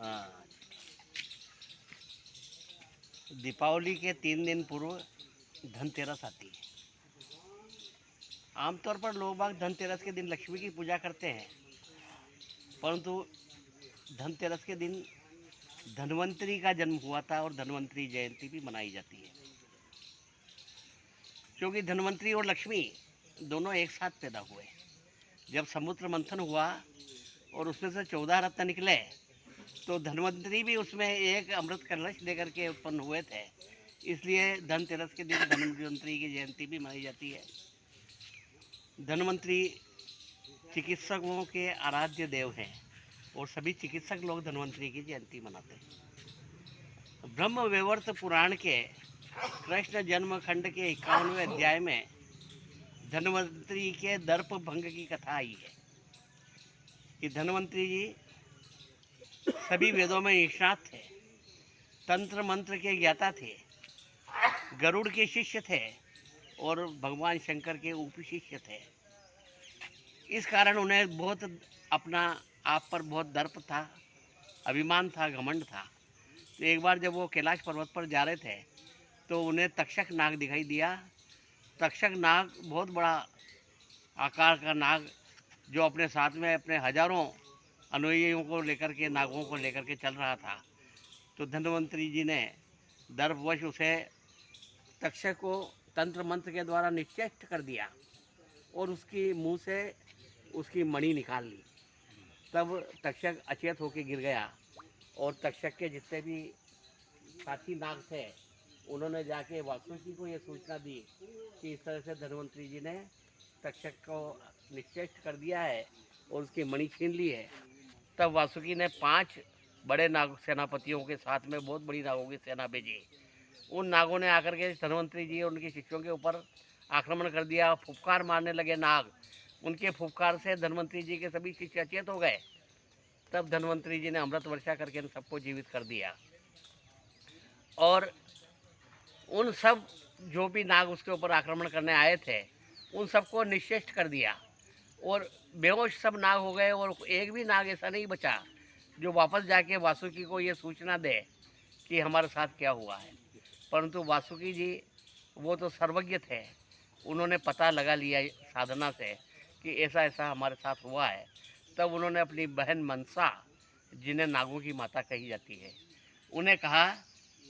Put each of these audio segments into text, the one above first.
हाँ, दीपावली के 3 दिन पूर्व धनतेरस आती है। आमतौर पर लोग बाग धनतेरस के दिन लक्ष्मी की पूजा करते हैं, परंतु धनतेरस के दिन धन्वंतरी का जन्म हुआ था और धन्वंतरी जयंती भी मनाई जाती है, क्योंकि धन्वंतरी और लक्ष्मी दोनों एक साथ पैदा हुए। जब समुद्र मंथन हुआ और उसमें से 14 रत्न निकले, तो धन्वंतरी भी उसमें एक अमृत कलश लेकर के उत्पन्न हुए थे। इसलिए धनतेरस के दिन धन्वंतरी की जयंती भी मनाई जाती है। धन्वंतरी चिकित्सकों के आराध्य देव हैं और सभी चिकित्सक लोग धन्वंतरी की जयंती मनाते हैं। ब्रह्म वैवर्त पुराण के कृष्ण जन्म खंड के 51वें अध्याय में धन्वंतरी के दर्प भंग की कथा आई है कि धन्वंतरी जी सभी वेदों में निष्णात थे, तंत्र मंत्र के ज्ञाता थे, गरुड़ के शिष्य थे और भगवान शंकर के उपशिष्य थे। इस कारण उन्हें बहुत अपना आप पर बहुत दर्प था, अभिमान था, घमंड था। तो एक बार जब वो कैलाश पर्वत पर जा रहे थे तो उन्हें तक्षक नाग दिखाई दिया। तक्षक नाग बहुत बड़ा आकार का नाग, जो अपने साथ में अपने हजारों अनुयायियों को लेकर के, नागों को लेकर के चल रहा था। तो धन्वंतरी जी ने दर्पवश उसे, तक्षक को तंत्र मंत्र के द्वारा निश्चेष्ट कर दिया और उसकी मुंह से उसकी मणि निकाल ली। तब तक्षक अचेत होकर गिर गया और तक्षक के जितने भी साथी नाग थे उन्होंने जाके वासुकी को ये सूचना दी कि इस तरह से धन्वंतरी जी ने तक्षक को निश्चेष्ट कर दिया है और उसकी मणि छीन ली है। तब वासुकी ने 5 बड़े नाग सेनापतियों के साथ में बहुत बड़ी नागों की सेना भेजी। उन नागों ने आकर के धन्वंतरी जी और उनके शिष्यों के ऊपर आक्रमण कर दिया। फुफकार मारने लगे नाग। उनके फुफकार से धन्वंतरी जी के सभी शिष्य अचेत हो गए। तब धन्वंतरी जी ने अमृत वर्षा करके इन सबको जीवित कर दिया और उन सब जो भी नाग उसके ऊपर आक्रमण करने आए थे उन सबको निश्चेष्ट कर दिया और बेहोश सब नाग हो गए। और एक भी नाग ऐसा नहीं बचा जो वापस जाके वासुकी को ये सूचना दे कि हमारे साथ क्या हुआ है। परंतु वासुकी जी वो तो सर्वज्ञ थे, उन्होंने पता लगा लिया साधना से कि ऐसा ऐसा हमारे साथ हुआ है। तब उन्होंने अपनी बहन मनसा, जिन्हें नागों की माता कही जाती है, उन्हें कहा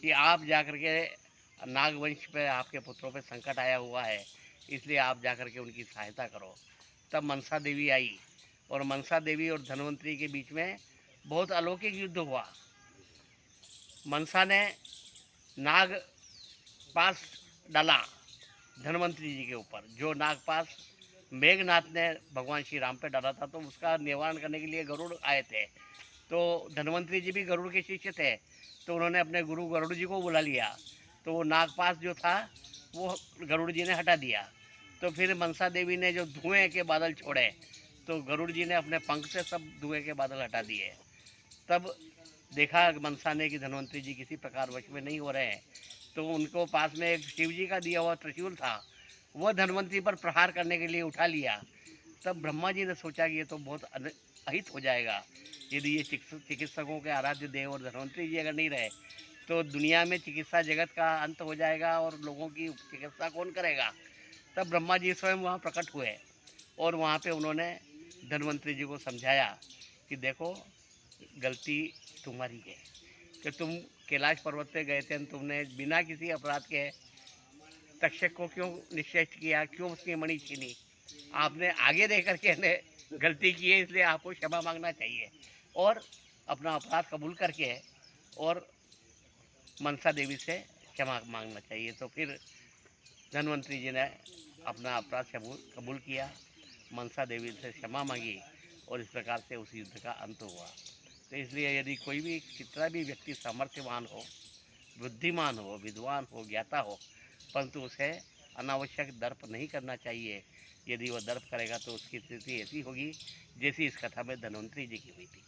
कि आप जाकर के, नागवंश पे आपके पुत्रों पे संकट आया हुआ है, इसलिए आप जाकर के उनकी सहायता करो। तब मनसा देवी आई और मनसा देवी और धन्वंतरी के बीच में बहुत अलौकिक युद्ध हुआ। मनसा ने नाग पास डाला धन्वंतरी जी के ऊपर। जो नागपास मेघनाथ ने भगवान श्री राम पे डाला था, तो उसका निवारण करने के लिए गरुड़ आए थे। तो धन्वंतरी जी भी गरुड़ के शिष्य थे, तो उन्होंने अपने गुरु गरुड़ जी को बुला लिया। तो वो नागपास जो था वो गरुड़ जी ने हटा दिया। तो फिर मनसा देवी ने जो धुएं के बादल छोड़े, तो गरुड़ जी ने अपने पंख से सब धुएं के बादल हटा दिए। तब देखा मनसा ने कि धन्वंतरी जी किसी प्रकार वश में नहीं हो रहे हैं, तो उनको पास में एक शिव जी का दिया हुआ त्रिशूल था, वह धन्वंतरी पर प्रहार करने के लिए उठा लिया। तब ब्रह्मा जी ने सोचा कि ये तो बहुत अहित हो जाएगा, यदि ये चिकित्सकों के आराध्य देव और धन्वंतरी जी अगर नहीं रहे तो दुनिया में चिकित्सा जगत का अंत हो जाएगा और लोगों की चिकित्सा कौन करेगा। तब ब्रह्मा जी स्वयं वहाँ प्रकट हुए और वहाँ पे उन्होंने धन्वंतरी जी को समझाया कि देखो, गलती तुम्हारी है कि तुम कैलाश पर्वत पे गए थे, तुमने बिना किसी अपराध के तक्षक को क्यों निश्चेष्ट किया, क्यों उसकी मणि छीनी। आपने आगे देख करके गलती की है, इसलिए आपको क्षमा मांगना चाहिए और अपना अपराध कबूल करके और मनसा देवी से क्षमा मांगना चाहिए। तो फिर धन्वंतरी जी ने अपना अपराध कबूल किया, मनसा देवी से क्षमा मांगी और इस प्रकार से उस युद्ध का अंत हुआ। तो इसलिए यदि कोई भी कितना भी व्यक्ति सामर्थ्यवान हो, बुद्धिमान हो, विद्वान हो, ज्ञाता हो, परंतु उसे अनावश्यक दर्प नहीं करना चाहिए। यदि वह दर्प करेगा तो उसकी स्थिति ऐसी होगी जैसी इस कथा में धन्वंतरी जी की हुई थी।